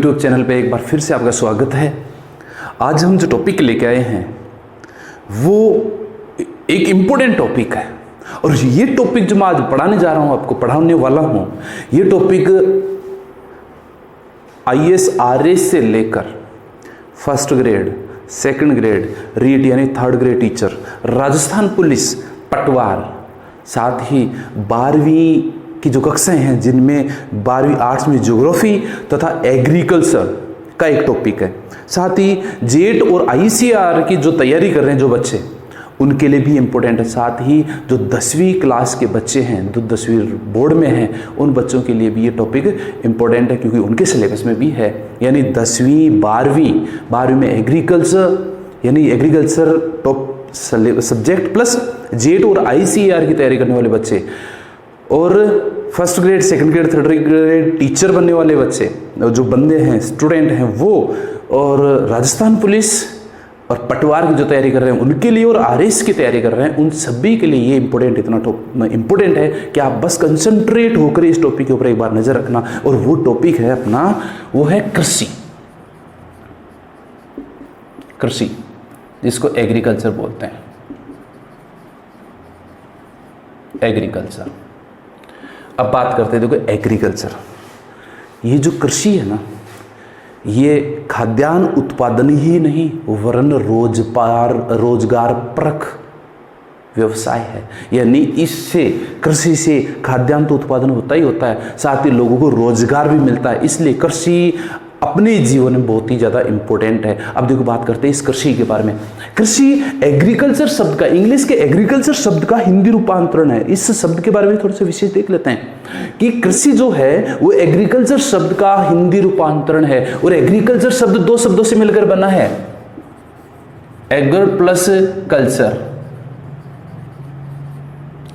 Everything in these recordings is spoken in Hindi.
यूट्यूब चैनल पे एक बार फिर से आपका स्वागत है। आज हम जो टॉपिक लेके आए हैं वो एक इम्पोर्टेंट टॉपिक है और ये टॉपिक जो मैं आज पढ़ाने जा रहा हूँ, आपको पढ़ाने वाला हूँ, ये टॉपिक ISRS से लेकर first grade, second grade, REET यानी third grade teacher, Rajasthan police, patwar, साथ ही 12वीं की जो कक्षाएं हैं जिनमें 12वीं आर्ट्स में ज्योग्राफी तथा एग्रीकल्चर का एक टॉपिक है। साथ ही जेट और ICR की जो तैयारी कर रहे हैं जो बच्चे, उनके लिए भी इम्पोर्टेंट है। साथ ही जो 10वीं क्लास के बच्चे हैं, जो 10वीं बोर्ड में हैं, उन बच्चों के लिए भी ये टॉपिक इम्पोर्टेंट है क्योंकि उनके सिलेबस में भी है। यानी 10वीं 12वीं में एग्रीकल्चर यानी agriculture top subject plus jet और ICR की तैयारी करने वाले बच्चे और first grade, second grade, third grade teacher बनने वाले बच्चे जो बंदे हैं, स्टूडेंट हैं वो, और राजस्थान पुलिस और पटवार की जो तैयारी कर रहे हैं उनके लिए, और RS की तैयारी कर रहे हैं उन सभी के लिए ये इम्पोर्टेंट, इतना इम्पोर्टेंट है कि आप बस कंसंट्रेट होकर इस टॉपिक के ऊपर एक बार नजर रखना। और वो टॉपिक है अपना, वो है कृषि, कृषि जिसको एग्रीकल्चर बोलते हैं, एग्रीकल्चर। अब बात करते हैं, देखो एग्रीकल्चर, ये जो कृषि है ना, ये खाद्यान्न उत्पादन ही नहीं वरन रोजगार परक व्यवसाय है। यानी इससे, कृषि से खाद्यान्न तो उत्पादन होता ही होता है, साथ ही लोगों को रोजगार भी मिलता है। इसलिए कृषि अपने जीवन में बहुत ही ज़्यादा इंपॉर्टेंट है। अब देखो बात करते हैं इस कृषि के बारे में। कृषि एग्रीकल्चर शब्द का, इंग्लिश के एग्रीकल्चर शब्द का हिंदी रूपांतरण है। इस शब्द के बारे में थोड़ा सा विशेष देख लेते हैं कि कृषि जो है वो एग्रीकल्चर शब्द का हिंदी रूपांतरण है। और एग्रीकल्चर शब्द दो शब्दों से मिलकर बना है, agri plus culture,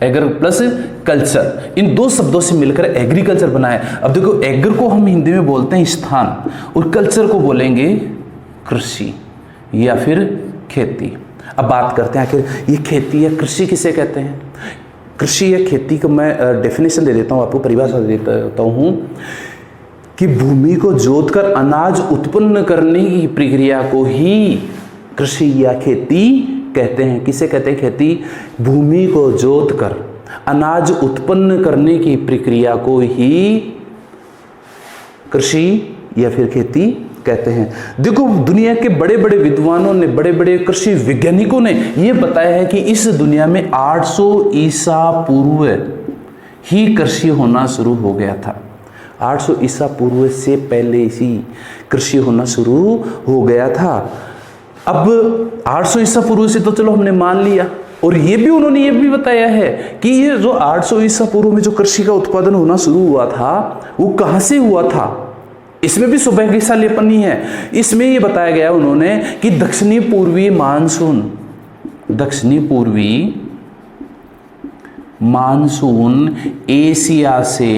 agri plus culture, इन दो शब्दों से मिलकर एग्रीकल्चर बना है। अब देखो एग्र को हम हिंदी में बोलते हैं स्थान और कल्चर को बोलेंगे कृषि या फिर खेती। अब बात करते हैं आखिर ये खेती या कृषि किसे कहते हैं। कृषि या खेती को मैं डेफिनेशन दे देता हूँ, आपको परिभाषा दे देता हूँ कि भूमि को जोतकर अनाज उत्पन्न करने की प्रक्रिया को ही कृषि या खेती कहते हैं। किसे कहते हैं खेती? भूमि को जोतकर अनाज उत्पन्न करने की प्रक्रिया को ही कृषि या फिर खेती कहते हैं। देखो दुनिया के बड़े बड़े विद्वानों ने, बड़े बड़े कृषि वैज्ञानिकों ने यह बताया है कि इस दुनिया में 800 ईसा पूर्व ही कृषि होना शुरू हो गया था। 800 ईसा पूर्व से पहले ही कृषि होना शुरू हो गया था। अब 800 ईसा पूर्व से तो चलो हमने मान लिया, और ये भी उन्होंने ये भी बताया है कि ये जो 800 ईसा पूर्व में जो कृषि का उत्पादन होना शुरू हुआ था वो कहाँ से हुआ था। इसमें भी सौभाग्यशालीपन ही है। इसमें ये बताया गया उन्होंने कि दक्षिणी पूर्वी मानसून एशिया से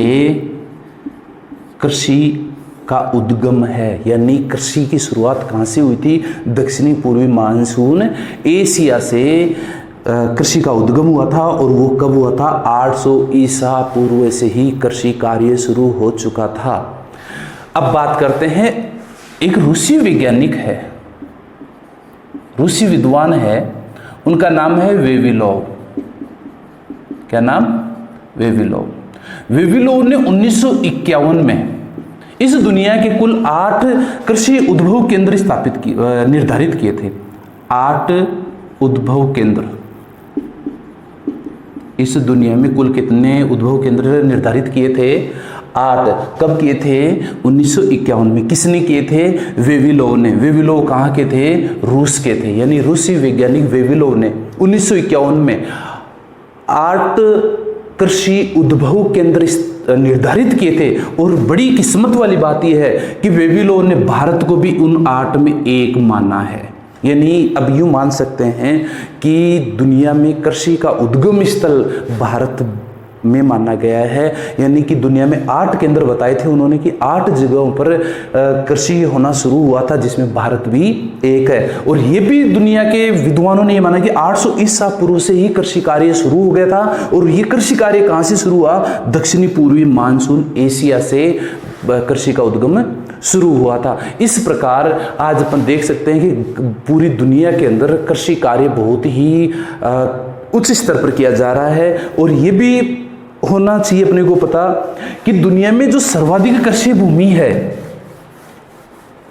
कृषि का उद्गम है। यानी कृषि की शुरुआत कहाँ से हुई थी? दक्षिणी पूर्वी मानसून एशिया से कृषि का उद्गम हुआ था। और वो कब हुआ था? 800 ईसा पूर्व से ही कृषि कार्य शुरू हो चुका था। अब बात करते हैं, एक रूसी वैज्ञानिक है, रूसी विद्वान है, उनका नाम है वेविलोव। क्या नाम? वेविलोव। वेविलोव ने 1951 में इस दुनिया के कुल 8 कृषि उद्भव केंद्र निर्धारित किए थे। 8 उद्भव केंद्र। इस दुनिया में कुल कितने उद्भव केंद्र निर्धारित किए थे? 8। कब किए थे? 1951 में। किसने किए थे? वेविलोव ने। वेविलोव कहाँ के थे? रूस के थे। यानी रूसी वैज्ञानिक वेविलोव ने 1951 में 8 कृषि उद्भव केंद्र निर्धारित किए थे। और बड़ी किस्मत वाली बात यह है कि वेविलोव ने भारत को भी उन 8 में एक माना है। यानी अब यूं मान सकते हैं कि दुनिया में कृषि का उद्गम स्थल भारत में माना गया है। यानी कि दुनिया में 8 केंद्र बताए थे उन्होंने कि 8 जगहों पर कृषि होना शुरू हुआ था, जिसमें भारत भी एक है। और ये भी दुनिया के विद्वानों ने ये माना कि 800 ईसा पूर्व से ही कृषि कार्य शुरू हो गया था। और ये कृषि कार्य कहाँ से शुरू हुआ? दक्षिणी पूर्वी मानसून एशिया से कृषि का उद्गम शुरू हुआ था। इस प्रकार आज अपन देख सकते हैं कि पूरी दुनिया के अंदर कृषि कार्य बहुत ही उच्च स्तर पर किया जा रहा है। और ये भी होना चाहिए अपने को पता कि दुनिया में जो सर्वाधिक कृषि भूमि है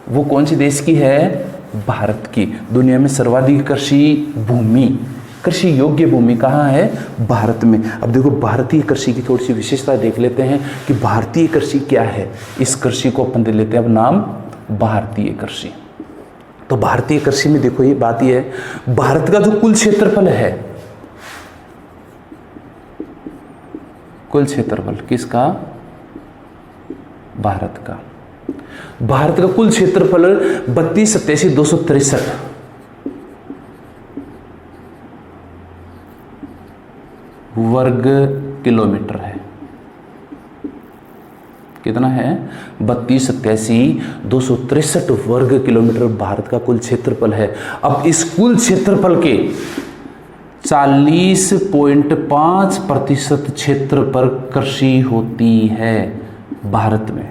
वो कौन सी देश की है? भारत की। दुनिया में सर्वाधिक कृषि भूमि, कृषि योग्य भूमि कहाँ है? भारत में। अब देखो भारतीय कृषि की थोड़ी सी विशेषता देख लेते हैं कि भारतीय कृषि क्या है। इस कृषि को अपन दे लेते हैं अब नाम भारतीय कृषि। तो भारतीय कृषि में देखो ये बात ये है, भारत का जो कुल क्षेत्रफल है, कुल क्षेत्रफल किसका? भारत का। भारत का कुल क्षेत्रफल 32,87,263 वर्ग किलोमीटर है। कितना है? 32,87,263 वर्ग किलोमीटर भारत का कुल क्षेत्रफल है। अब इस कुल क्षेत्रफल के 40.5% क्षेत्र पर कृषि होती है भारत में।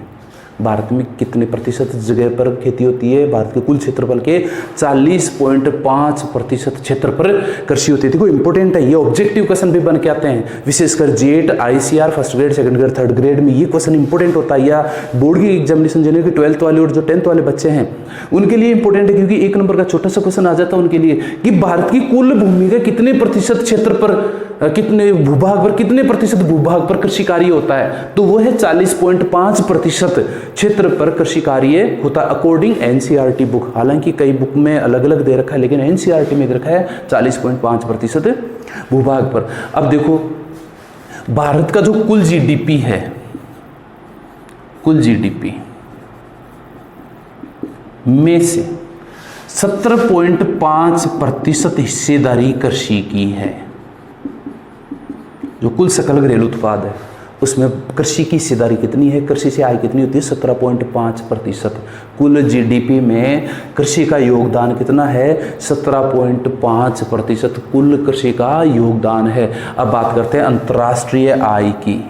भारत में कितने प्रतिशत जगह पर खेती होती है? भारत के कुल क्षेत्रफल के 40.5% क्षेत्र पर कृषि होती है। देखो इंपॉर्टेंट है, ये ऑब्जेक्टिव क्वेश्चन भी बन के आते हैं, विशेषकर jet, ICR, first grade, second grade, third grade में ये क्वेश्चन इंपॉर्टेंट होता है। या बोर्ड की एग्जामिनेशन जिन्हें कि 12th वाले और जो 10th वाले बच्चे हैं उनके लिए इंपॉर्टेंट है, क्योंकि 1 नंबर का छोटा सा क्वेश्चन आ जाता है उनके लिए कि भारत की कुल भूमि के कितने प्रतिशत क्षेत्र पर, कितने भूभाग पर, कितने प्रतिशत भूभाग पर कृषि कार्य होता है? तो वो है 40.5% क्षेत्र पर कृषि कार्य होता है अकॉर्डिंग एनसीईआरटी बुक। हालांकि कई बुक में अलग अलग दे रखा है, लेकिन एनसीईआरटी में दे रखा है 40.5% भूभाग पर। अब देखो भारत का जो कुल जीडीपी है, कुल जीडीपी में से 17.5% हिस्सेदारी कृषि की है। जो कुल सकल घरेलू उत्पाद है उसमें कृषि की हिस्सेदारी कितनी है? कृषि से आय कितनी होती है? 17.5%। कुल जीडीपी में कृषि का योगदान कितना है? 17.5% कुल कृषि का योगदान है। अब बात करते हैं अंतर्राष्ट्रीय आय की।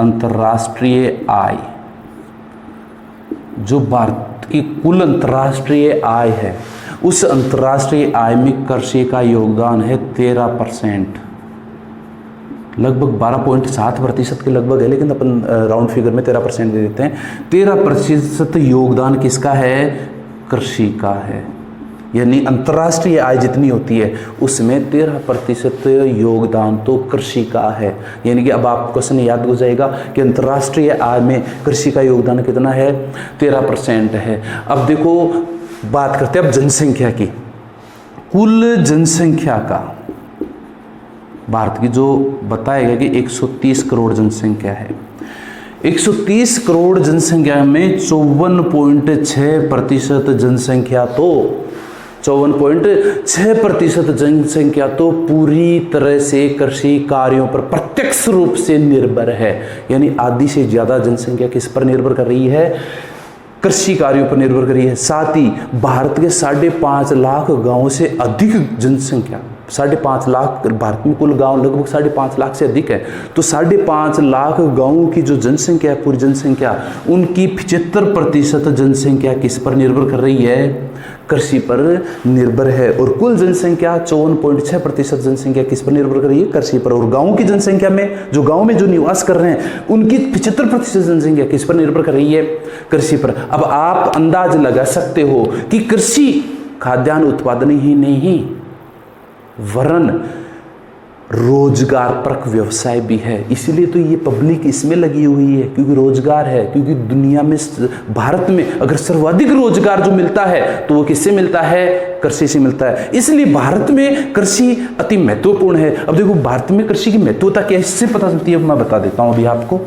अंतर्राष्ट्रीय आय, जो भारत की कुल अंतर्राष्ट्रीय आय है, उस अंतर्राष्ट्रीय आय में कृषि का योगदान है 13%, लगभग 12.7% के लगभग है, लेकिन अपन राउंड फिगर में 13% दे देते हैं। 13% योगदान किसका है? कृषि का है। यानी अंतर्राष्ट्रीय आय जितनी होती है उसमें 13% योगदान तो कृषि का है। यानी कि अब आप क्वेश्चन याद हो जाएगा कि अंतर्राष्ट्रीय आय में कृषि का योगदान कितना है? 13% है। अब देखो बात करते हैं अब जनसंख्या की। कुल जनसंख्या का भारत की जो बताया गया कि 130 करोड़ जनसंख्या है। 130 करोड़ जनसंख्या में 54.6% जनसंख्या तो 54.6% जनसंख्या तो पूरी तरह से कृषि कार्यों पर प्रत्यक्ष रूप से निर्भर है। यानी आधी से ज्यादा जनसंख्या किस पर निर्भर कर रही है? कृषि कार्यों पर निर्भर कर रही है। साथ ही भारत के 5.5 लाख गांवों से अधिक जनसंख्या, 5.5 लाख, भारत में कुल गांव लगभग 5.5 लाख से अधिक है, तो 5.5 लाख गांवों की जो जनसंख्या है, पूरी जनसंख्या, उनकी 75% जनसंख्या किस पर निर्भर कर रही है? कृषि पर निर्भर है। और कुल जनसंख्या 54.6% जनसंख्या किस पर निर्भर कर रही है? कृषि पर। और गांवों की जनसंख्या में, जो गांव में जो निवास कर रहे हैं, उनकी 75% जनसंख्या किस पर निर्भर कर रही है? कृषि पर। अब आप अंदाज लगा सकते हो कि कृषि खाद्यान्न उत्पादन ही नहीं वरन रोजगार परक व्यवसाय भी है। इसीलिए तो ये पब्लिक इसमें लगी हुई है, क्योंकि रोजगार है। क्योंकि दुनिया में, भारत में अगर सर्वाधिक रोजगार जो मिलता है तो वो किससे मिलता है? कृषि से मिलता है। इसलिए भारत में कृषि अति महत्वपूर्ण है। अब देखो भारत में कृषि की महत्वता क्या है, इससे पता चलती है। मैं बता देता हूं अभी आपको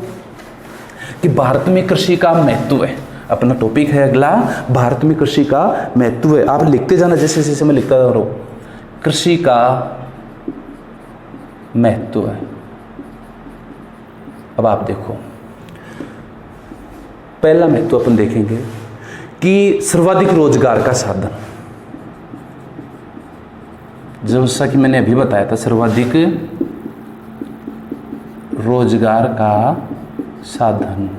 कि भारत में कृषि का महत्व है। अपना टॉपिक है अगला, भारत में कृषि का महत्व है। आप लिखते जाना जैसे जैसे मैं लिखता जा रहा हूं। कृषि का महत्व है। अब आप देखो, पहला महत्व अपन देखेंगे कि सर्वाधिक रोजगार का साधन, जैसा कि मैंने अभी बताया था, सर्वाधिक रोजगार का साधन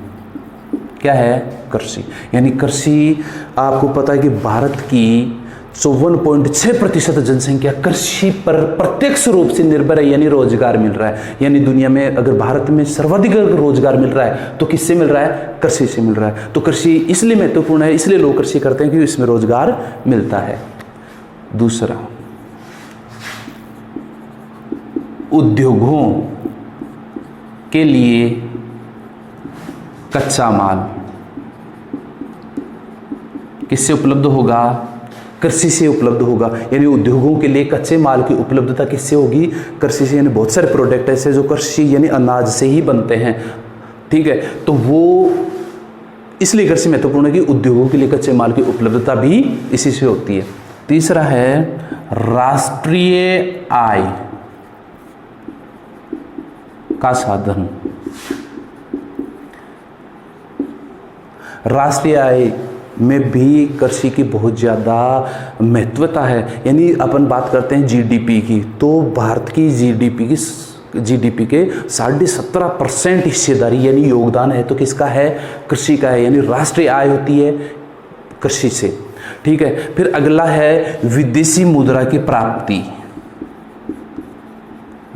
क्या है? कृषि। यानी कृषि, आपको पता है कि भारत की 54.6% जनसंख्या कृषि पर प्रत्यक्ष रूप से निर्भर है, यानी रोजगार मिल रहा है। यानी दुनिया में अगर भारत में सर्वाधिक अगर रोजगार मिल रहा है तो किससे मिल रहा है? कृषि से मिल रहा है। तो कृषि इसलिए महत्वपूर्ण है, इसलिए लोग कृषि करते हैं कि इसमें रोजगार मिलता है। दूसरा, उद्योगों के लिए कच्चा माल किससे उपलब्ध होगा? कृषि से उपलब्ध होगा। यानी उद्योगों के लिए कच्चे माल की उपलब्धता किससे होगी? कृषि से। यानी बहुत सारे प्रोडक्ट ऐसे जो कृषि यानी अनाज से ही बनते हैं, ठीक है। तो वो इसलिए कृषि महत्वपूर्ण है कि उद्योगों के लिए कच्चे माल की उपलब्धता भी इसी से होती है। तीसरा है राष्ट्रीय आय का साधन। राष्ट्रीय आय में भी कृषि की बहुत ज़्यादा महत्वता है। यानी अपन बात करते हैं जीडीपी की, तो भारत की जीडीपी के 17.5% हिस्सेदारी यानी योगदान है तो किसका है? कृषि का है। यानी राष्ट्रीय आय होती है कृषि से, ठीक है। फिर अगला है विदेशी मुद्रा की प्राप्ति।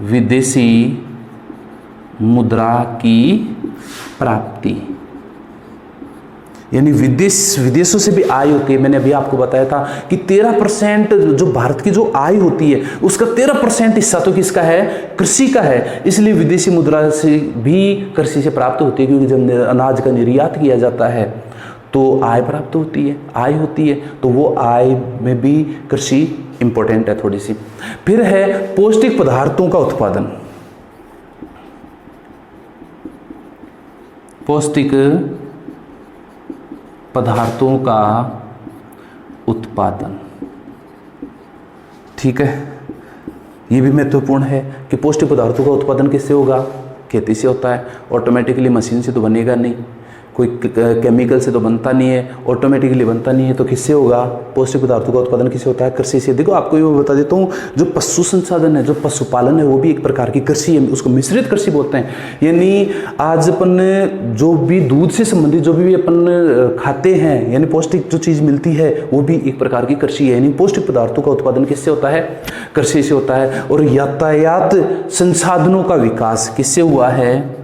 विदेशी मुद्रा की प्राप्ति यानी विदेशों से भी आय होती है। मैंने अभी आपको बताया था कि 13% जो भारत की जो आय होती है उसका 13% हिस्सा तो किसका है? कृषि का है। इसलिए विदेशी मुद्रा से भी कृषि से प्राप्त होती है, क्योंकि जब अनाज का निर्यात किया जाता है तो आय प्राप्त होती है, आय होती है। तो वो आय में भी कृषि इंपॉर्टेंट है थोड़ी सी। फिर है पौष्टिक पदार्थों का उत्पादन। पौष्टिक पदार्थों का उत्पादन, ठीक है। ये भी महत्वपूर्ण है कि पौष्टिक पदार्थों का उत्पादन किससे होगा? खेती से होता है। ऑटोमेटिकली मशीन से तो बनेगा नहीं, कोई केमिकल से तो बनता नहीं है, ऑटोमेटिकली बनता नहीं है। तो किससे होगा? पौष्टिक पदार्थों का उत्पादन किससे होता है? कृषि से। देखो आपको ये बता देता हूँ, जो पशु संसाधन है, जो पशुपालन है, वो भी एक प्रकार की कृषि है। उसको मिश्रित कृषि बोलते हैं। यानी आज अपन जो भी दूध से संबंधित जो भी अपन खाते हैं, यानी पौष्टिक जो चीज़ मिलती है वो भी एक प्रकार की कृषि है। यानी पौष्टिक पदार्थों का उत्पादन किससे होता है? कृषि से होता है। और यातायात संसाधनों का विकास किससे हुआ है?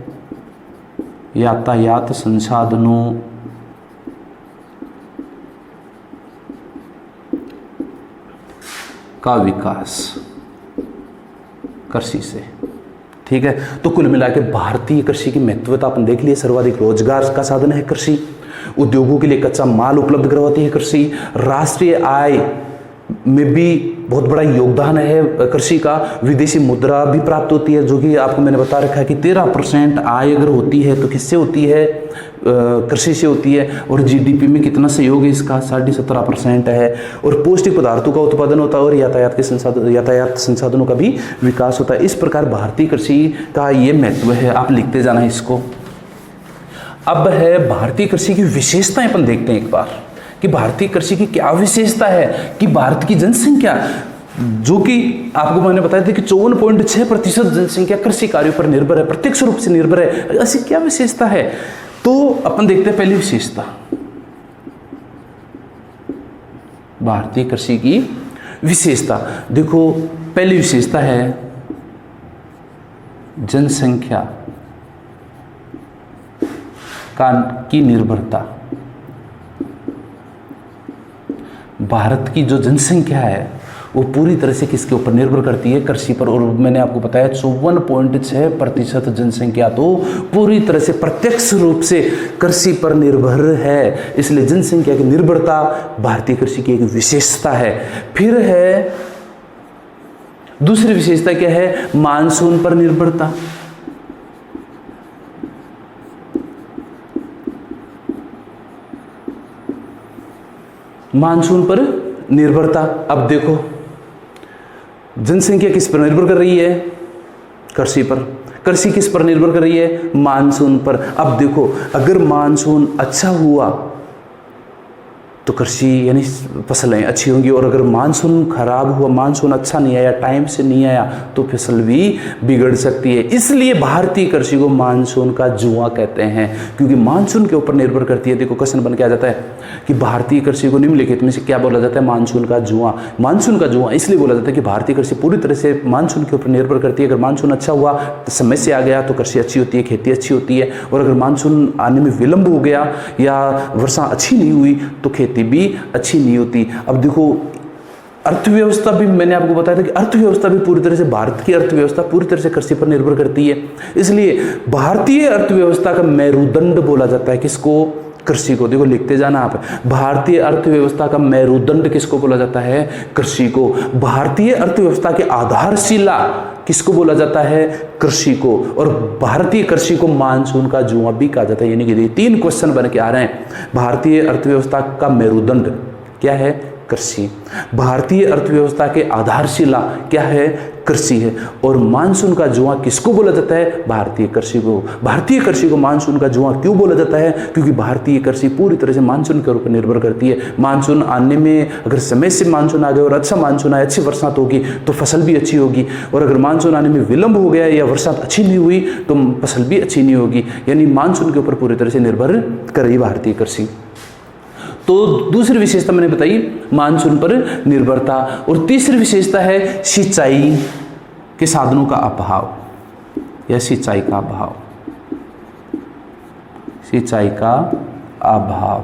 यातायात संसाधनों का विकास कृषि से, ठीक है। तो कुल मिलाकर भारतीय कृषि की महत्वता अपन देख लिए। सर्वाधिक रोजगार का साधन है कृषि, उद्योगों के लिए कच्चा माल उपलब्ध करवाती है कृषि, राष्ट्रीय आय में भी बहुत बड़ा योगदान है कृषि का, विदेशी मुद्रा भी प्राप्त होती है, जो कि आपको मैंने बता रखा है कि 13% आय अगर होती है तो किससे होती है? कृषि से होती है। और जीडीपी में कितना सहयोग है इसका? 17.5% है। और पौष्टिक पदार्थों का उत्पादन होता है और यातायात संसाधनों का भी विकास होता है। इस प्रकार भारतीय कृषि का ये महत्व है। आप लिखते जाना इसको। अब है भारतीय कृषि की विशेषताएं अपन देखते हैं एक बार कि भारतीय कृषि की क्या विशेषता है। कि भारत की जनसंख्या, जो कि आपको मैंने बताया था कि 54.6% जनसंख्या कृषि कार्यों पर निर्भर है, प्रत्यक्ष रूप से निर्भर है। ऐसी क्या विशेषता है? तो अपन देखते हैं पहली विशेषता, भारतीय कृषि की विशेषता। देखो पहली विशेषता है जनसंख्या की निर्भरता। भारत की जो जनसंख्या है वो पूरी तरह से किसके ऊपर निर्भर करती है? कृषि पर। और मैंने आपको बताया 54.6% जनसंख्या तो पूरी तरह से प्रत्यक्ष रूप से कृषि पर निर्भर है। इसलिए जनसंख्या की निर्भरता भारतीय कृषि की एक विशेषता है। फिर है दूसरी विशेषता क्या है? मानसून पर निर्भरता। मानसून पर निर्भरता। अब देखो जनसंख्या किस पर निर्भर कर रही है? कृषि पर। कृषि किस पर निर्भर कर रही है? मानसून पर। अब देखो अगर मानसून अच्छा हुआ तो कृषि यानी फसलें अच्छी होंगी। और अगर मानसून खराब हुआ, मानसून अच्छा नहीं आया, टाइम से नहीं आया, तो फसल भी बिगड़ सकती है। इसलिए भारतीय कृषि को मानसून का जुआ कहते हैं, क्योंकि मानसून के ऊपर निर्भर करती है। देखो क्वेश्चन बन के आ जाता है कि भारतीय कृषि को निम्नलिखित में से क्या बोला जाता है? मानसून का जुआ। मानसून का जुआ इसलिए बोला जाता है कि भारतीय कृषि पूरी तरह से मानसून के ऊपर निर्भर करती है। अगर मानसून अच्छा हुआ, तो समय से आ गया, तो कृषि अच्छी होती है, खेती अच्छी होती है। और अगर मानसून आने में विलंब हो गया या वर्षा अच्छी नहीं हुई, तो खेती भी अच्छी नहीं होती। अब देखो अर्थव्यवस्था भी मैंने आपको बताया था कि अर्थव्यवस्था भी पूरी तरह से, भारत की अर्थव्यवस्था पूरी तरह से कृषि पर निर्भर करती है। इसलिए भारतीय अर्थव्यवस्था का मेरुदंड बोला जाता है किसको? कृषि को। देखो लिखते जाना आप, भारतीय अर्थव्यवस्था का मेरुदंड किसको बोला जाता है? कृषि को। भारतीय अर्थव्यवस्था के आधारशिला किसको बोला जाता है? कृषि को। और भारतीय कृषि को मानसून का जुआ भी कहा जाता है। यानी कि 3 क्वेश्चन बन के आ रहे हैं। भारतीय अर्थव्यवस्था का मेरुदंड क्या है? कृषि। भारतीय अर्थव्यवस्था के आधारशिला क्या है? कृषि है। और मानसून का जुआ किसको बोला जाता है? भारतीय कृषि को। भारतीय कृषि को मानसून का जुआ क्यों बोला जाता है? क्योंकि भारतीय कृषि पूरी तरह से मानसून के ऊपर निर्भर करती है। मानसून आने में, अगर समय से मानसून आ गया और अच्छा मानसून आया, अच्छी बरसात होगी, तो फसल भी अच्छी होगी। और अगर मानसून आने में विलंब हो गया या बरसात अच्छी नहीं हुई, तो फसल भी अच्छी नहीं होगी। यानी मानसून के ऊपर पूरी तरह से निर्भर कर रही भारतीय कृषि। तो दूसरी विशेषता मैंने बताई मानसून पर निर्भरता। और तीसरी विशेषता है सिंचाई के साधनों का अभाव या सिंचाई का अभाव। सिंचाई का अभाव,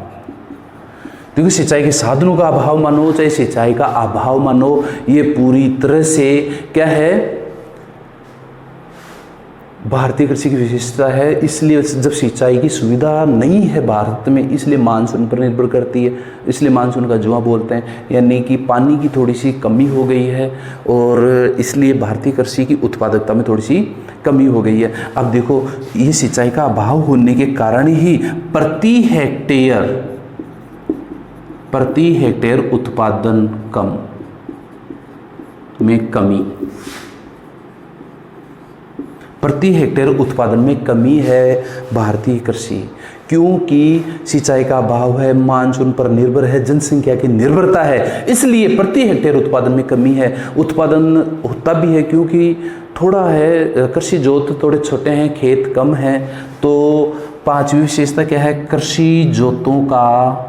क्योंकि सिंचाई के साधनों का अभाव मानो चाहे सिंचाई का अभाव मानो, ये पूरी तरह से क्या है? भारतीय कृषि की विशेषता है। इसलिए जब सिंचाई की सुविधा नहीं है भारत में, इसलिए मानसून पर निर्भर करती है, इसलिए मानसून का जुआ बोलते हैं। यानी कि पानी की थोड़ी सी कमी हो गई है और इसलिए भारतीय कृषि की उत्पादकता में थोड़ी सी कमी हो गई है। अब देखो ये सिंचाई का अभाव होने के कारण ही प्रति हेक्टेयर उत्पादन कम में कमी, प्रति हेक्टेयर उत्पादन में कमी है भारतीय कृषि। क्योंकि सिंचाई का अभाव है, मानसून पर निर्भर है, जनसंख्या की निर्भरता है, इसलिए प्रति हेक्टेयर उत्पादन में कमी है। उत्पादन होता भी है क्योंकि थोड़ा है, कृषि जोत थोड़े छोटे हैं, खेत कम है। तो 5वीं विशेषता क्या है? कृषि जोतों का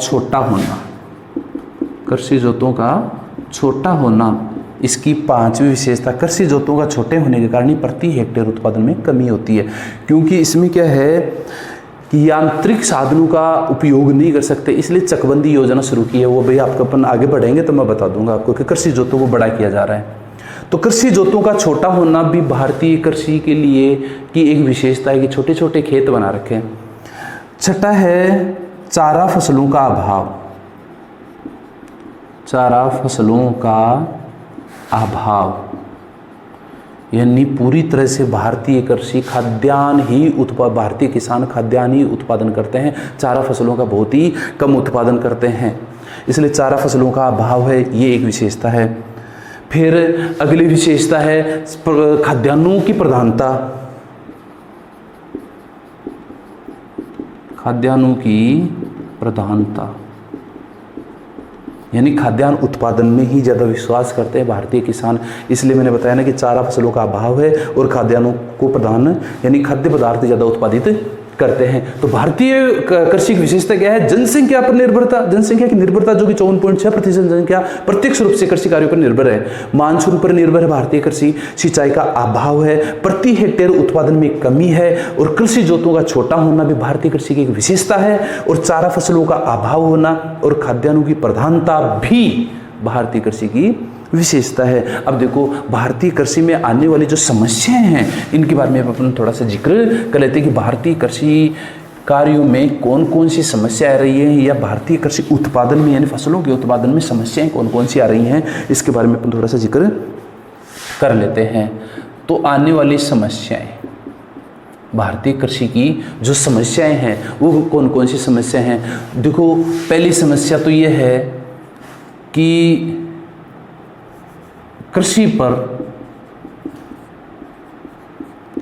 छोटा होना। कृषि जोतों का छोटा होना इसकी 5वीं विशेषता। कृषि जोतों का छोटे होने के कारण ही प्रति हेक्टेयर उत्पादन में कमी होती है। क्योंकि इसमें क्या है कि यांत्रिक साधनों का उपयोग नहीं कर सकते, इसलिए चकबंदी योजना शुरू की है। वो भाई आपको अपन आगे बढ़ेंगे तो मैं बता दूंगा आपको कि कृषि जोतों को बड़ा किया जा रहा है। तो कृषि जोतों का छोटा होना भी भारतीय कृषि के लिए की एक विशेषता है कि छोटे छोटे खेत बना रखे हैं। छठा है चारा फसलों का अभाव। चारा फसलों का अभाव, यानी पूरी तरह से भारतीय कृषि खाद्यान्न ही भारतीय किसान खाद्यान्न ही उत्पादन करते हैं, चारा फसलों का बहुत ही कम उत्पादन करते हैं, इसलिए चारा फसलों का अभाव है, ये एक विशेषता है। फिर अगली विशेषता है खाद्यान्नों की प्रधानता। खाद्यान्नों की प्रधानता यानी खाद्यान्न उत्पादन में ही ज़्यादा विश्वास करते हैं भारतीय किसान। इसलिए मैंने बताया ना कि चारा फसलों का अभाव है और खाद्यान्नों को प्रधान यानी खाद्य पदार्थ ज़्यादा उत्पादित करते हैं। तो भारतीय कृषि की विशेषता क्या है? जनसंख्या पर निर्भरता। जनसंख्या की निर्भरता जो कि 54.6% जनसंख्या प्रत्यक्ष रूप से कृषि कार्यों पर निर्भर है। मानसून पर निर्भर है भारतीय कृषि। सिंचाई का अभाव है, प्रति हेक्टेयर उत्पादन में कमी है और कृषि जोतों का छोटा होना भी भारतीय कृषि की एक विशेषता है। और चारा फसलों का अभाव होना और खाद्यान्नों की प्रधानता भी भारतीय कृषि की विशेषता है। अब देखो भारतीय कृषि में आने वाली जो समस्याएं हैं इनके बारे में अपन थोड़ा सा जिक्र कर लेते हैं कि भारतीय कृषि कार्यों में कौन कौन सी समस्या आ रही है या भारतीय कृषि उत्पादन में यानी फसलों के उत्पादन में समस्याएं कौन कौन सी आ रही हैं, इसके बारे में अपन थोड़ा सा जिक्र कर लेते हैं। तो आने वाली समस्याएं, भारतीय कृषि की जो समस्याएं हैं वो कौन कौन सी समस्याएं हैं? देखो पहली समस्या तो ये है कि कृषि पर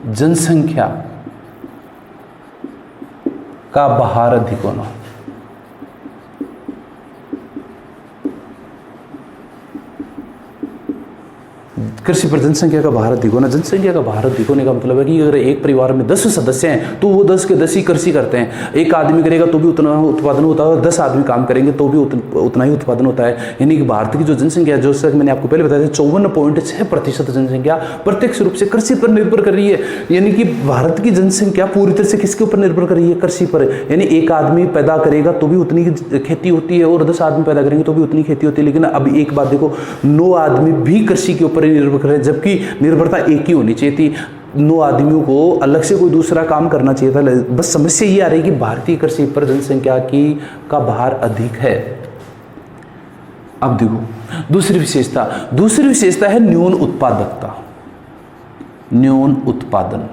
जनसंख्या का भार अधिक होना। कृषि पर जनसंख्या का भार अधिक होना। जनसंख्या का भार अधिक होने का मतलब है कि अगर एक परिवार में 10 सदस्य हैं तो वो 10 के 10 ही कृषि करते हैं। एक आदमी करेगा तो भी उतना उत्पादन होता है और 10 आदमी काम करेंगे तो भी उतना ही उत्पादन होता है। यानी कि भारत की जो जनसंख्या, जो मैंने आपको पहले बताया था, 54.6% जनसंख्या प्रत्यक्ष रूप से कृषि पर निर्भर कर रही है। यानी कि भारत की जनसंख्या पूरी तरह से किसके ऊपर निर्भर कर रही है? कृषि पर। यानी एक आदमी पैदा करेगा तो भी उतनी खेती होती है और 10 आदमी पैदा करेंगे तो भी उतनी खेती होती है। लेकिन अब एक बात देखो, 9 आदमी भी कृषि के ऊपर निर्भर कर रहे हैं, जबकि निर्भरता एक ही होनी चाहिए थी। 9 आदमियों को अलग से कोई दूसरा काम करना चाहिए था। बस समस्या ये आ रही है कि भारतीय कृषि पर जनसंख्या का भार अधिक है। अब देखो दूसरी विशेषता है न्यून उत्पादकता, न्यून उत्पादन।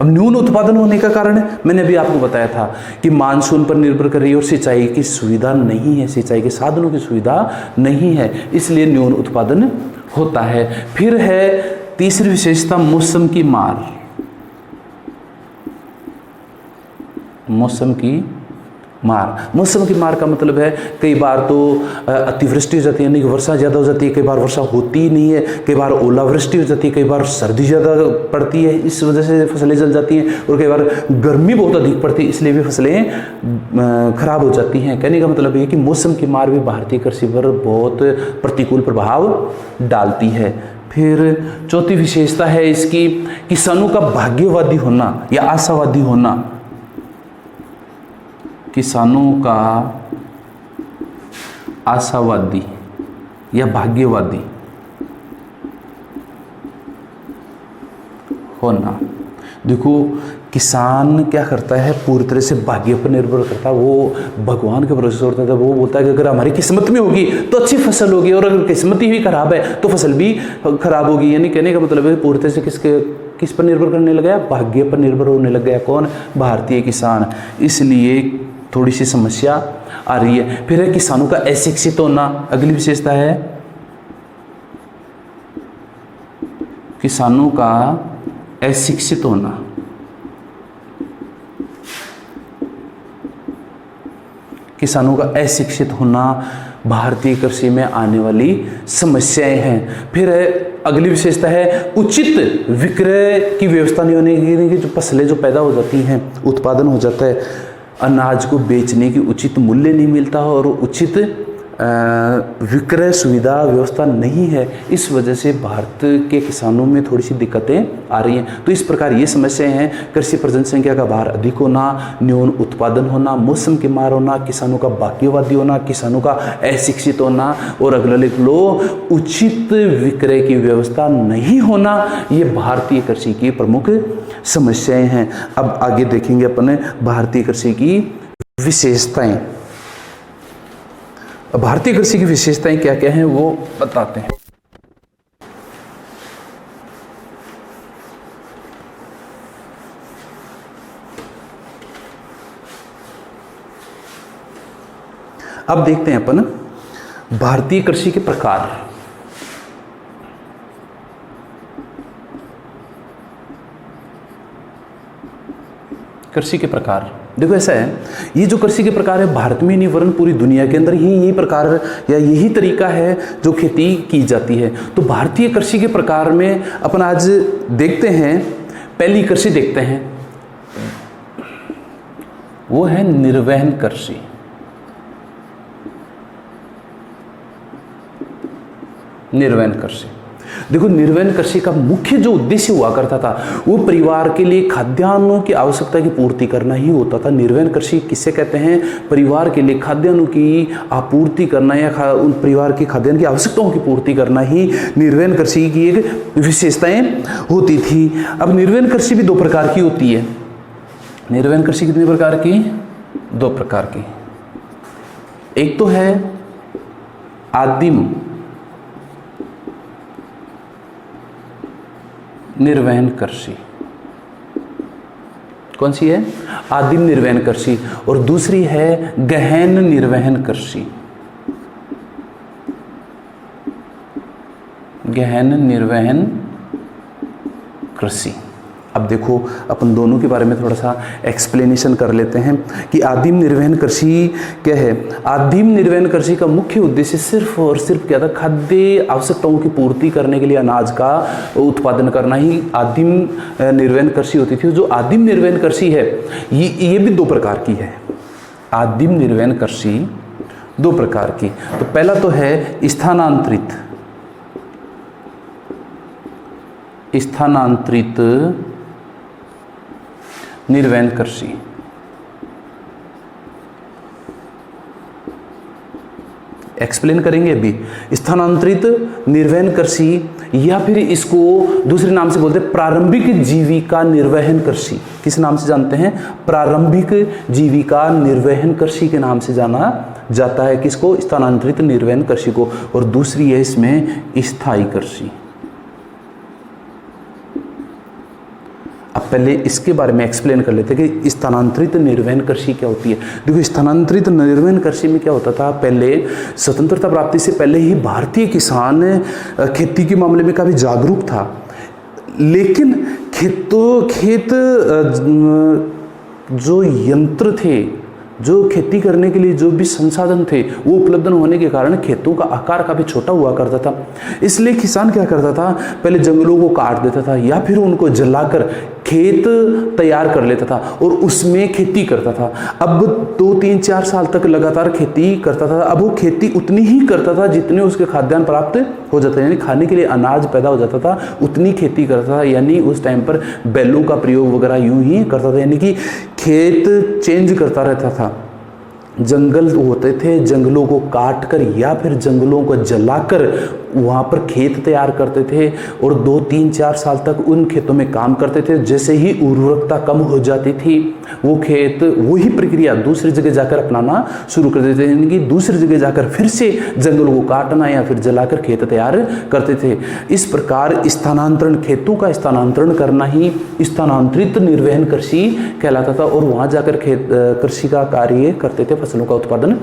अब न्यून उत्पादन होने का कारण मैंने अभी आपको बताया था कि मानसून पर निर्भर कर रही है और सिंचाई की सुविधा नहीं है, सिंचाई के साधनों की सुविधा नहीं है, इसलिए न्यून उत्पादन होता है। फिर है तीसरी विशेषता मौसम की मार। मौसम की मार का मतलब है कई बार तो अतिवृष्टि हो जाती है, यानी कि वर्षा ज़्यादा हो जाती है, कई बार वर्षा होती ही नहीं है, कई बार ओलावृष्टि हो जाती है, कई बार सर्दी ज़्यादा पड़ती है, इस वजह से फसलें जल जाती हैं, और कई बार गर्मी बहुत अधिक पड़ती है, इसलिए भी फसलें खराब हो जाती हैं। कहने का मतलब है कि मौसम की मार भी भारतीय कृषि पर बहुत प्रतिकूल प्रभाव डालती है। फिर चौथी विशेषता है इसकी किसानों का भाग्यवादी होना या आशावादी होना। किसानों का आशावादी या भाग्यवादी होना। देखो किसान क्या करता है, पूरी तरह से भाग्य पर निर्भर करता है, वो भगवान के भरोसे होता है। वो बोलता है कि अगर हमारी किस्मत में होगी तो अच्छी फसल होगी, और अगर किस्मत ही खराब है तो फसल भी खराब होगी। यानी कहने का मतलब है पूरी तरह से किस पर निर्भर करने लग गया? भाग्य पर निर्भर होने लग गया। कौन? भारतीय किसान। इसलिए थोड़ी सी समस्या आ रही है। फिर है किसानों का अशिक्षित होना। अगली विशेषता है किसानों का अशिक्षित होना। किसानों का अशिक्षित होना भारतीय कृषि में आने वाली समस्याएं हैं। फिर है अगली विशेषता है उचित विक्रय की व्यवस्था नहीं होने की। जो फसलें जो पैदा हो जाती हैं, उत्पादन हो जाता है, अनाज को बेचने की उचित मूल्य नहीं मिलता और उचित विक्रय सुविधा व्यवस्था नहीं है। इस वजह से भारत के किसानों में थोड़ी सी दिक्कतें आ रही हैं। तो इस प्रकार ये समस्याएं हैं: कृषि पर जनसंख्या का भार अधिक होना, न्यून उत्पादन होना, मौसम की मार होना, किसानों का भाग्यवादी होना, किसानों का अशिक्षित होना, और अगला लिख लो उचित विक्रय की व्यवस्था नहीं होना। ये भारतीय कृषि की प्रमुख समस्याएं हैं। अब आगे देखेंगे अपने भारतीय कृषि की विशेषताएं। भारतीय कृषि की विशेषताएं क्या क्या हैं वो बताते हैं। अब देखते हैं अपन भारतीय कृषि के प्रकार। कृषि के प्रकार देखो ऐसा है, ये जो कृषि के प्रकार है भारत में नहीं वरन पूरी दुनिया के अंदर ही यही प्रकार या यही तरीका है जो खेती की जाती है। तो भारतीय कृषि के प्रकार में अपन आज देखते हैं, पहली कृषि देखते हैं, वो है निर्वहन कृषि। निर्वहन कृषि देखो, निर्वहन कृषि का मुख्य जो उद्देश्य हुआ करता था वो परिवार के लिए खाद्यान्नों की आवश्यकता की पूर्ति करना ही होता था। निर्वहन कृषि किसे कहते हैं? परिवार के लिए खाद्यान्नों की आपूर्ति करना या उन परिवार की खाद्यान्न की आवश्यकताओं की पूर्ति करना ही निर्वहन कृषि की एक विशेषताएं होती थी। अब निर्वहन कृषि भी दो प्रकार की होती है। निर्वहन कृषि कितने प्रकार की? दो प्रकार की। एक तो है आदिम निर्वहन कृषि। कौन सी है? आदिम निर्वहन कृषि। और दूसरी है गहन निर्वहन कृषि। गहन निर्वहन कृषि। अब देखो अपन दोनों के बारे में थोड़ा सा एक्सप्लेनेशन कर लेते हैं कि आदिम निर्वहन कृषि क्या है। आदिम निर्वहन कृषि का मुख्य उद्देश्य सिर्फ और सिर्फ क्या था, खाद्य आवश्यकताओं की पूर्ति करने के लिए अनाज का उत्पादन करना ही आदिम निर्वहन कृषि होती थी। जो आदिम निर्वहन कृषि है ये भी दो प्रकार की है। आदिम निर्वहन कृषि दो प्रकार की, तो पहला तो है स्थानांतरित निर्वहन कृषि। एक्सप्लेन करेंगे अभी। स्थानांतरित निर्वहन कृषि या फिर इसको दूसरे नाम से बोलते हैं प्रारंभिक जीविका निर्वहन कृषि। किस नाम से जानते हैं? प्रारंभिक जीविका निर्वहन कृषि के नाम से जाना जाता है किसको? स्थानांतरित निर्वहन कृषि को। और दूसरी है इसमें स्थायी कृषि। अब पहले इसके बारे में एक्सप्लेन कर लेते हैं कि स्थानांतरित निर्वहन कृषि क्या होती है। देखो स्थानांतरित निर्वहन कृषि में क्या होता था, पहले स्वतंत्रता प्राप्ति से पहले ही भारतीय किसान खेती के मामले में काफी जागरूक था, लेकिन खेत जो यंत्र थे, जो खेती करने के लिए जो भी संसाधन थे वो उपलब्ध न होने के कारण खेतों का आकार काफी छोटा हुआ करता था। इसलिए किसान क्या करता था, पहले जंगलों को काट देता था या फिर उनको जलाकर खेत तैयार कर लेता था और उसमें खेती करता था। अब 2-3-4 साल तक लगातार खेती करता था। अब वो खेती उतनी ही करता था जितने उसके खाद्यान्न प्राप्त हो जाता था, यानी खाने के लिए अनाज पैदा हो जाता था, उतनी खेती करता था। यानी उस टाइम पर बैलों का प्रयोग वगैरह यूं ही करता था, यानी कि खेत चेंज करता रहता था। जंगल होते थे, जंगलों को काट कर या फिर जंगलों को जलाकर वहाँ पर खेत तैयार करते थे और 2-3-4 साल तक उन खेतों में काम करते थे। जैसे ही उर्वरकता कम हो जाती थी वो खेत वही प्रक्रिया दूसरी जगह जाकर अपनाना शुरू कर देते थे, यानी कि दूसरी जगह जाकर फिर से जंगलों को काटना या फिर जलाकर खेत तैयार करते थे। इस प्रकार स्थानांतरण, खेतों का स्थानांतरण करना ही स्थानांतरित निर्वहन कृषि कहलाता था और वहाँ जाकर खेत कृषि का कार्य करते थे, फसलों का उत्पादन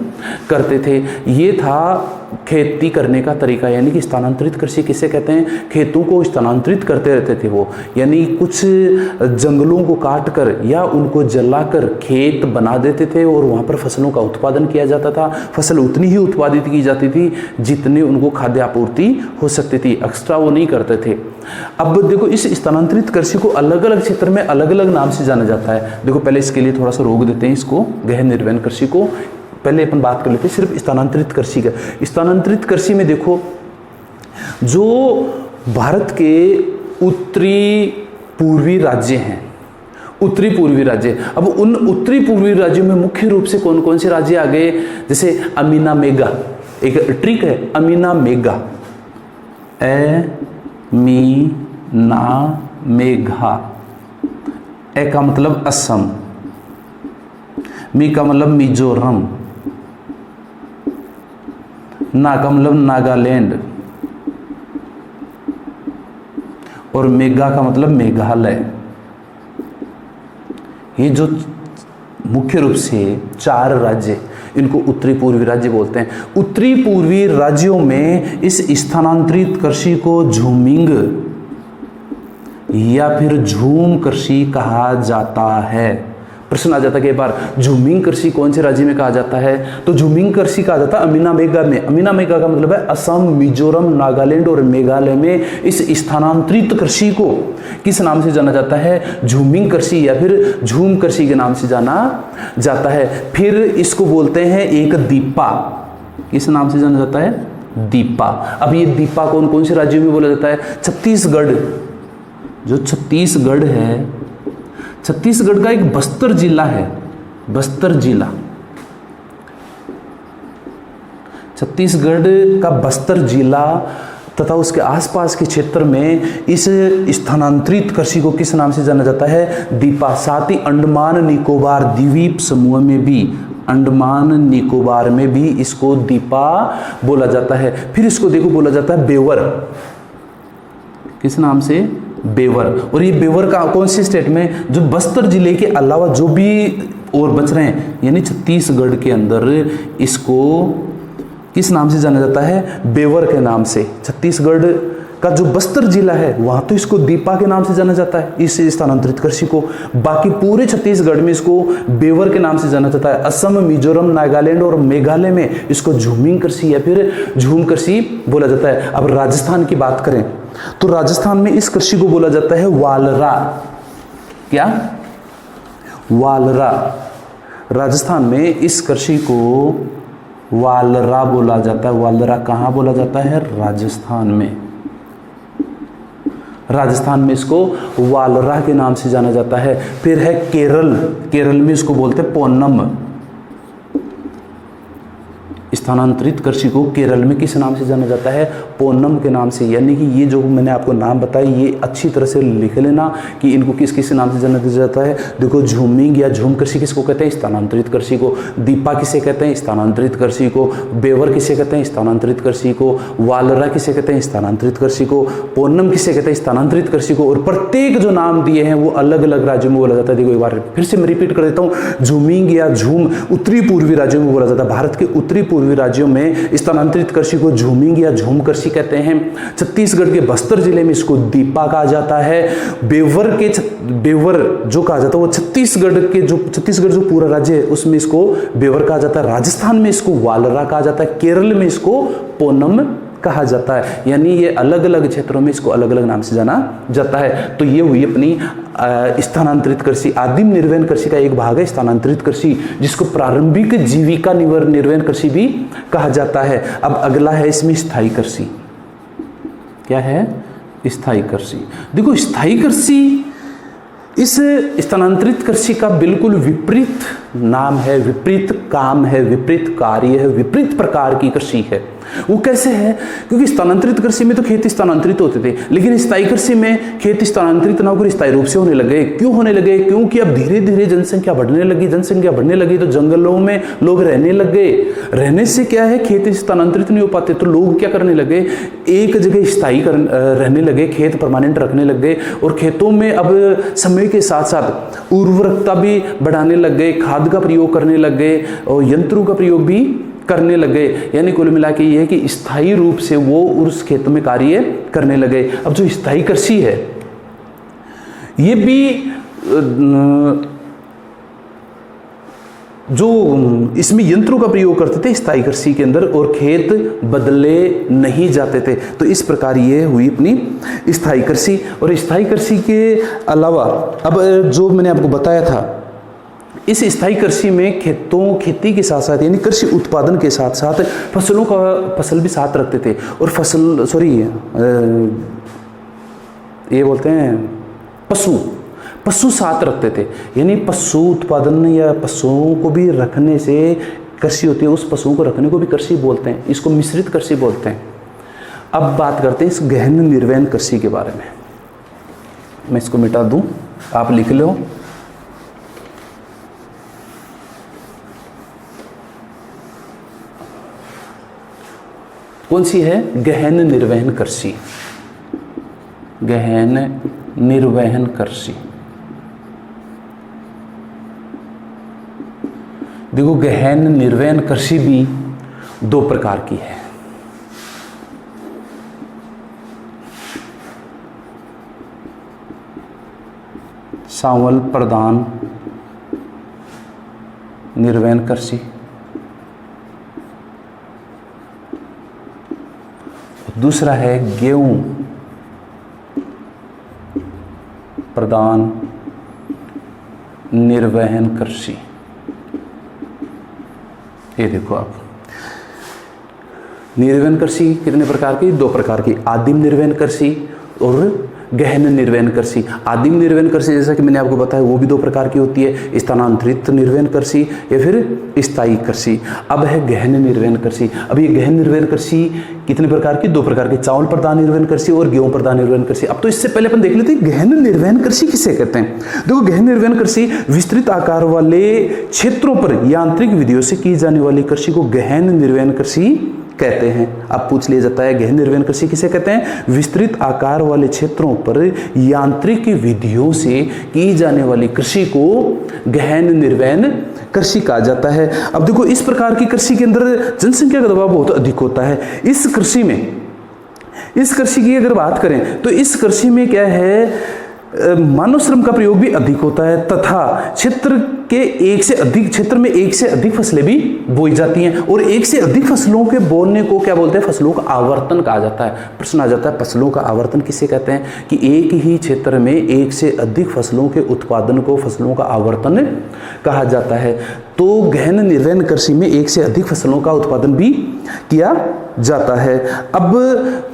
करते थे। ये था खेती करने का तरीका, यानी कि स्थानांतरित कृषि किसे कहते हैं? खेतों को स्थानांतरित करते रहते थे वो, यानी कुछ जंगलों को काट कर या उनको जलाकर खेत बना देते थे और वहाँ पर फसलों का उत्पादन किया जाता था। फसल उतनी ही उत्पादित की जाती थी जितने उनको खाद्य आपूर्ति हो सकती थी, एक्स्ट्रा वो नहीं करते थे। अब देखो इस स्थानांतरित कृषि को अलग अलग क्षेत्र में अलग अलग नाम से जाना जाता है। देखो पहले इसके लिए थोड़ा सा रोक देते हैं इसको, गहन निर्वहन कृषि को। पहले अपन बात कर लेते हैं सिर्फ स्थानांतरित कृषि का। स्थानांतरित कृषि में देखो जो भारत के उत्तरी पूर्वी राज्य हैं, उत्तरी पूर्वी राज्य, अब उन उत्तरी पूर्वी राज्यों में मुख्य रूप से कौन कौन से राज्य आ गए? जैसे अमीना मेघा, एक ट्रिक है अमीना मेघा, मीना मेघा। ए का मतलब असम, मी का मतलब मिजोरम, ना का मतलब नागालैंड और मेघा का मतलब मेघालय। ये जो मुख्य रूप से 4 राज्य, इनको उत्तरी पूर्वी राज्य बोलते हैं। उत्तरी पूर्वी राज्यों में इस स्थानांतरित कृषि को झूमिंग या फिर झूम कृषि कहा जाता है। प्रश्न आ जाता है कि बार झूमिंग कृषि कौन से राज्य में कहा जाता है? तो झूमिंग कृषि कहा जाता है अमीना मेघा में। अमीना मेघा का मतलब है असम, मिजोरम, नागालैंड और मेघालय में इस स्थानांतरित कृषि को किस नाम से जाना जाता है? झूमिंग कृषि या फिर झूम कृषि के नाम से जाना जाता है। फिर इसको बोलते हैं एक दीपा, किस नाम से जाना जाता है? दीपा। अब ये दीपा कौन कौन से राज्यों में बोला जाता है? छत्तीसगढ़, जो छत्तीसगढ़ है, छत्तीसगढ़ का एक बस्तर जिला है, बस्तर जिला, छत्तीसगढ़ का बस्तर जिला तथा उसके आसपास के क्षेत्र में इस स्थानांतरित कृषि को किस नाम से जाना जाता है? दीपा। साथ ही अंडमान निकोबार द्वीप समूह में भी, अंडमान निकोबार में भी इसको दीपा बोला जाता है। फिर इसको देखो बोला जाता है बेवर, किस नाम से? बेवर। और ये बेवर का कौन से स्टेट में? जो बस्तर जिले के अलावा जो भी और बच रहे हैं, यानी छत्तीसगढ़ के अंदर इसको किस नाम से जाना जाता है? बेवर के नाम से। छत्तीसगढ़ का जो बस्तर जिला है वहां तो इसको दीपा के नाम से जाना जाता है, इस स्थानांतरित कृषि को। बाकी पूरे छत्तीसगढ़ में इसको बेवर के नाम से जाना जाता है। असम, मिजोरम, नागालैंड और मेघालय में इसको झूमिंग कृषि या फिर झूम कृषि बोला जाता है। अब राजस्थान की बात करें तो राजस्थान में इस कृषि को बोला जाता है वालरा। क्या? वालरा। राजस्थान में इस कृषि को वालरा बोला जाता है। वालरा कहाँ बोला जाता है? राजस्थान में। राजस्थान में इसको वालरा के नाम से जाना जाता है। फिर है केरल। केरल में इसको बोलते हैं पोन्नम। स्थानांतरित कृषि को केरल में किस नाम से जाना जाता है? पोन्नम के नाम से। यानी कि ये जो मैंने आपको नाम बताया ये अच्छी तरह से लिख लेना कि इनको किस किस नाम से जाना जाता है। देखो, झूमिंग या झूम कृषि किसको कहते हैं? स्थानांतरित कृषि को। दीपा किसे कहते हैं? स्थानांतरित कृषि को। बेवर किसे कहते हैं? स्थानांतरित कृषि को। वालरा किसे कहते हैं? स्थानांतरित कृषि को। पोन्नम किसे कहते हैं? स्थानांतरित कृषि को। और प्रत्येक जो नाम दिए हैं वो अलग अलग राज्यों में बोला जाता है। देखो, एक बार फिर से मैं रिपीट कर देता हूँ। झूमिंग या झूम उत्तरी पूर्वी राज्यों में बोला जाता है। भारत के उत्तरी पूर्वी राज्यों में स्थानांतरित कृषि को झूमिंग या झूम कृषि कहते हैं। छत्तीसगढ़ के बस्तर जिले में इसको दीपा कहा जाता है। बेवर जो कहा जाता है वो छत्तीसगढ़ जो पूरा राज्य है उसमें इसको बेवर कहा जाता है। राजस्थान में इसको वालरा कहा जाता है। केरल में इसको पोन्नम कहा जाता है। यानी ये अलग अलग क्षेत्रों में इसको अलग अलग नाम से जाना जाता है। तो ये हुई अपनी स्थानांतरित कृषि। आदिम निर्वहन कृषि का एक भाग है स्थानांतरित कृषि, जिसको प्रारंभिक जीविका निर्वहन कृषि भी कहा जाता है। अब अगला है इसमें स्थायी कृषि। क्या है? स्थायी कृषि। देखो, स्थायी कृषि इस स्थानांतरित कृषि का बिल्कुल विपरीत नाम है, विपरीत काम है, विपरीत कार्य है, विपरीत प्रकार की कृषि है। वो कैसे है? क्योंकि स्थानांतरित कृषि में तो खेत स्थानांतरित होते थे, लेकिन स्थायी कृषि में खेत स्थानांतरित ना होकर स्थायी रूप से होने लगे। क्यों होने लगे? क्योंकि अब धीरे धीरे जनसंख्या बढ़ने लगी तो जंगलों में लोग रहने लग गए। रहने से क्या है, खेत स्थानांतरित नहीं हो पाते, तो लोग क्या करने लगे, एक जगह स्थायी रहने लगे, खेत परमानेंट रखने लग गए। और खेतों में अब समय के साथ साथ उर्वरकता भी बढ़ाने लग गए, खाद का प्रयोग करने लग गए और यंत्रों का प्रयोग भी करने लगे। यानी कुल मिला के ये है कि स्थायी रूप से वो उस खेत में कार्य करने लगे। अब जो स्थायी कृषि है ये भी जो इसमें यंत्रों का प्रयोग करते थे स्थायी कृषि के अंदर, और खेत बदले नहीं जाते थे। तो इस प्रकार ये हुई अपनी स्थायी कृषि। और स्थायी कृषि के अलावा अब जो मैंने आपको बताया था, इस स्थायी कृषि में खेती के साथ साथ यानी कृषि उत्पादन के साथ साथ फसल भी साथ रखते थे। और ये बोलते हैं पशु साथ रखते थे। यानी पशु उत्पादन या पशुओं को भी रखने से कृषि होती है, उस पशुओं को रखने को भी कृषि बोलते हैं। इसको मिश्रित कृषि बोलते हैं। अब बात करते हैं इस गहन निर्वहन कृषि के बारे में। मैं इसको मिटा दूं, आप लिख लो। कौन सी है? गहन निर्वहन कृषि। गहन निर्वहन कृषि। देखो, गहन निर्वहन कृषि भी दो प्रकार की है। सांवल प्रधान निर्वहन कृषि, दूसरा है गेहूं प्रधान निर्वहन कृषि। ये देखो आप, निर्वहन कृषि कितने प्रकार की? दो प्रकार की, आदिम निर्वहन कृषि और गहन निर्वहन कृषि। आदिम निर्वहन कृषि जैसा कि मैंने आपको बताया वो भी दो प्रकार की होती है, स्थानांतरित निर्वहन कृषि या फिर स्थायी कृषि। अब है गहन निर्वहन कृषि। अब ये गहन निर्वहन कृषि कितने प्रकार की? दो प्रकार की, चावल प्रधान निर्वहन कृषि और गेहूं प्रधान निर्वहन कृषि। अब तो इससे पहले अपन देख लेते हैं गहन निर्वहन कृषि किसे कहते हैं। देखो, गहन निर्वहन कृषि विस्तृत आकार वाले क्षेत्रों पर यांत्रिक विधियों से की जाने वाली कृषि को गहन निर्वहन कृषि कहते हैं। अब पूछ लिया जाता है गहन निर्वहन कृषि किसे कहते हैं? विस्तृत आकार वाले क्षेत्रों पर यांत्रिक विधियों से की जाने वाली कृषि को गहन निर्वहन कृषि कहा जाता है। अब देखो, इस प्रकार की कृषि के अंदर जनसंख्या का दबाव बहुत अधिक होता है। इस कृषि में इस कृषि की अगर बात करें तो इस कृषि में क्या है, मानव श्रम का प्रयोग भी अधिक होता है तथा क्षेत्र में एक से अधिक फसलें भी बोई जाती हैं। और एक से अधिक फसलों के बोने को क्या बोलते हैं, फसलों का आवर्तन कहा जाता है। प्रश्न आ जाता है फसलों का आवर्तन किसे कहते हैं, कि एक ही क्षेत्र में एक से अधिक फसलों के उत्पादन को फसलों का आवर्तन कहा जाता है। तो गहन निर्वहन कृषि में एक से अधिक फसलों का उत्पादन भी किया जाता है। अब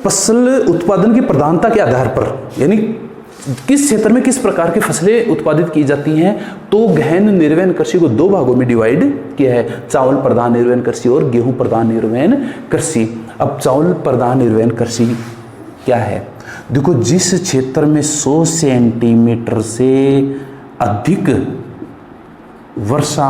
फसल उत्पादन की प्रधानता के आधार पर, यानी किस क्षेत्र में किस प्रकार की फसलें उत्पादित की जाती हैं, तो गहन निर्वहन कृषि को दो भागों में डिवाइड किया है, चावल प्रधान निर्वहन कृषि और गेहूं प्रधान निर्वहन कृषि। अब चावल प्रधान निर्वहन कृषि क्या है, देखो जिस क्षेत्र में 100 सेंटीमीटर से अधिक वर्षा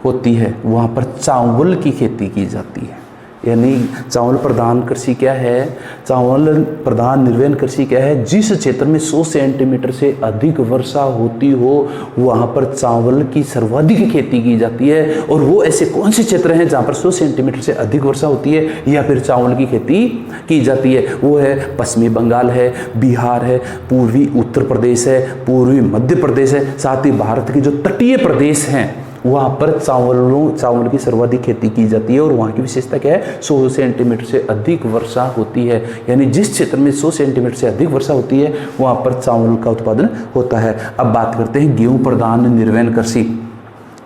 होती है वहां पर चावल की खेती की जाती है। यानी चावल प्रधान कृषि क्या है, चावल प्रधान निर्वहन कृषि क्या है, जिस क्षेत्र में 100 सेंटीमीटर से अधिक वर्षा होती हो वहां पर चावल की सर्वाधिक खेती की जाती है। और वो ऐसे कौन से क्षेत्र हैं जहां पर 100 सेंटीमीटर से अधिक वर्षा होती है या फिर चावल की खेती की जाती है, वो है पश्चिमी बंगाल है, बिहार है, पूर्वी उत्तर प्रदेश है, पूर्वी मध्य प्रदेश है, साथ ही भारत के जो तटीय प्रदेश हैं वहाँ पर चावल की सर्वाधिक खेती की जाती है। और वहाँ की विशेषता क्या है, 100 सेंटीमीटर से अधिक वर्षा होती है। यानी जिस क्षेत्र में 100 सेंटीमीटर से अधिक वर्षा होती है वहाँ पर चावल का उत्पादन होता है। अब बात करते हैं गेहूं प्रधान निर्वहन कृषि।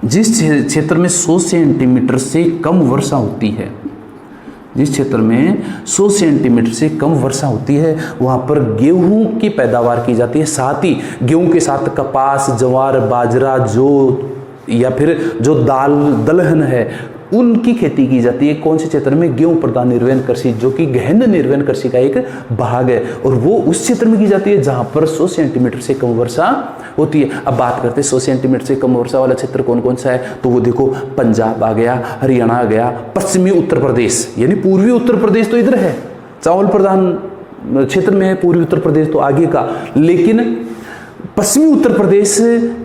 जिस क्षेत्र में 100 सेंटीमीटर से कम वर्षा होती है, जिस क्षेत्र में 100 सेंटीमीटर से कम वर्षा होती है वहाँ पर गेहूं की पैदावार की जाती है। साथ ही गेहूं के साथ कपास, ज्वार, बाजरा, जौ या फिर जो दलहन है उनकी खेती की जाती है। कौन से क्षेत्र में, गेहूं प्रधान निर्वहन कृषि, जो कि गहन निर्वहन कृषि का एक भाग है। और वो उस क्षेत्र में की जाती है जहां पर 100 सेंटीमीटर से कम वर्षा होती है। अब बात करते हैं 100 सेंटीमीटर से कम वर्षा वाला क्षेत्र कौन कौन सा है, तो वो देखो पंजाब आ गया, हरियाणा आ गया, पश्चिमी उत्तर प्रदेश, यानी पूर्वी उत्तर प्रदेश तो इधर है, चावल प्रधान क्षेत्र में है, पूर्वी उत्तर प्रदेश तो आगे का, लेकिन पश्चिमी उत्तर प्रदेश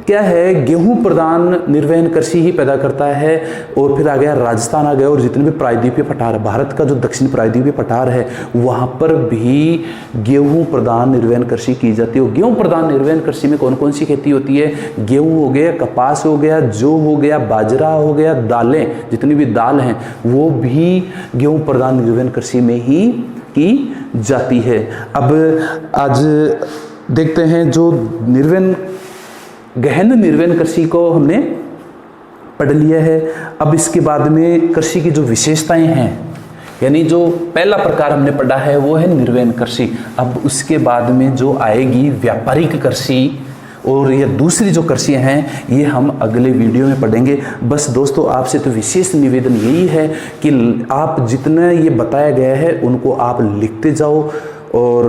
क्या है, गेहूं प्रधान निर्वहन कृषि ही पैदा करता है। और फिर आ गया राजस्थान आ गया, और जितने भी प्रायद्वीपीय पठार है, भारत का जो दक्षिण प्रायद्वीपीय पठार है वहां पर भी गेहूं प्रधान निर्वहन कृषि की जाती है। गेहूं प्रधान निर्वहन कृषि में कौन कौन सी खेती होती है, गेहूं हो गया, कपास हो गया, जौ हो गया, बाजरा हो गया, दालें, जितनी भी दाल हैं वो भी गेहूं प्रधान निर्वहन कृषि में ही की जाती है। अब आज देखते हैं जो गहन निर्वहन कृषि को हमने पढ़ लिया है। अब इसके बाद में कृषि की जो विशेषताएं हैं, यानी जो पहला प्रकार हमने पढ़ा है वो है निर्वहन कृषि। अब उसके बाद में जो आएगी व्यापारिक कृषि और ये दूसरी जो कृषियाँ हैं ये हम अगले वीडियो में पढ़ेंगे। बस दोस्तों आपसे तो विशेष निवेदन यही है कि आप जितना ये बताया गया है उनको आप लिखते जाओ, और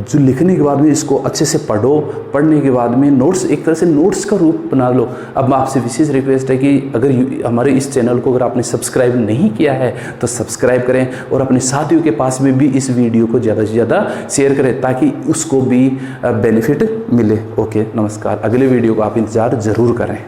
जो लिखने के बाद में इसको अच्छे से पढ़ो, पढ़ने के बाद में नोट्स, एक तरह से नोट्स का रूप बना लो। अब आपसे विशेष रिक्वेस्ट है कि अगर हमारे इस चैनल को अगर आपने सब्सक्राइब नहीं किया है तो सब्सक्राइब करें, और अपने साथियों के पास में भी इस वीडियो को ज़्यादा से ज़्यादा शेयर करें ताकि उसको भी बेनिफिट मिले। ओके, नमस्कार। अगले वीडियो को आप इंतज़ार ज़रूर करें।